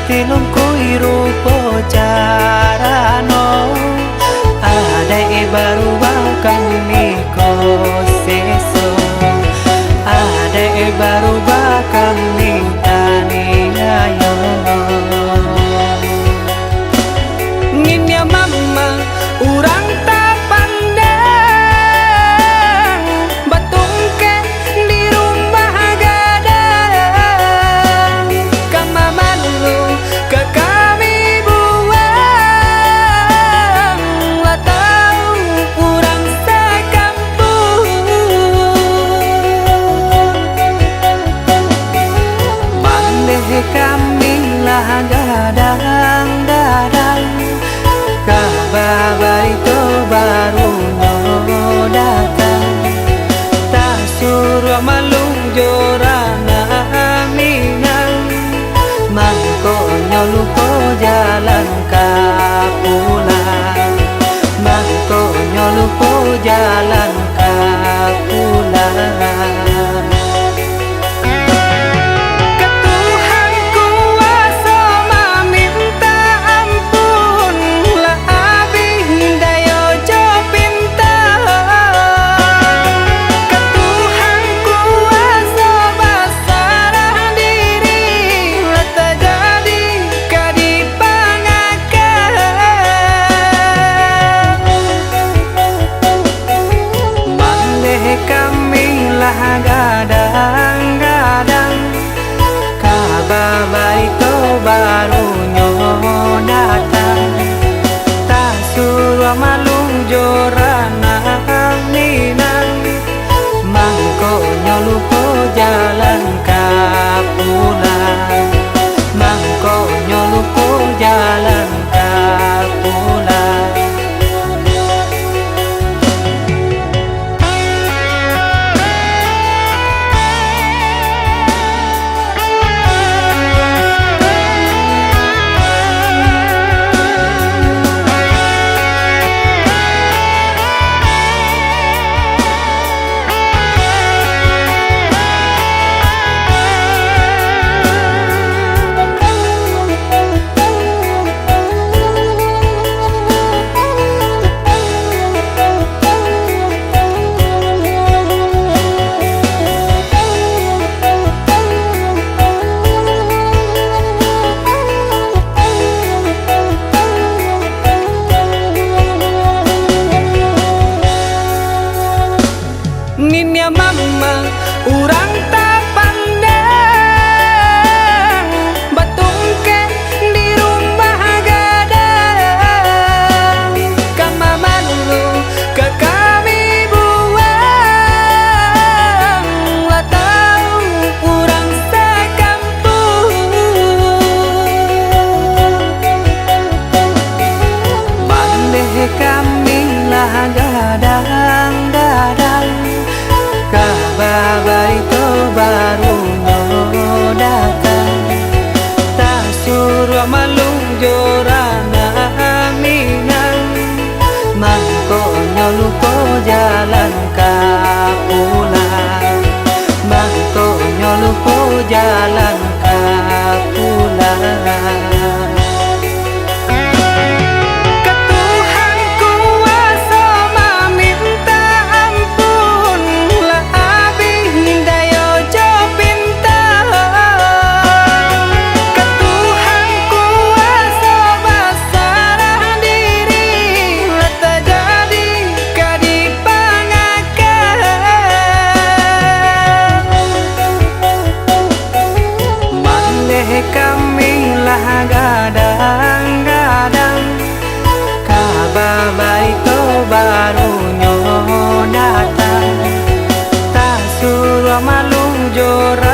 tilung kui rupo carano ada baru bakang niko seso ada baru bakang nitani ayo ngimnya mama urang tak pandang batungke di rumah gadang kama malu ke kami buang lah tahu urang sekampung pandeh kami lah gadang dadang kabar itu baru datang tak suruh malung jorana minang mangko nyolupo jalan kapulang mangko nyolupo jalan kapulang. Gadang-gadang kabar itu baru datang tak suruh malung jorana minang mangko nyolupo jalan kapulang mangko nyolupo jalan kapulang. Ninya mama urang tak pandang batungke di rumah gadang kama malu ke kami buang lah tahu urang sekampung pandeh kami lah gadang-gadang kabar itu baru datang tak suruh malung jorana minang mangko nyolupo jalan kapulang mangko nyolupo jalan kapulang. Kami lah gadang-gadang kabar itu baru datang tak suruh malung jorana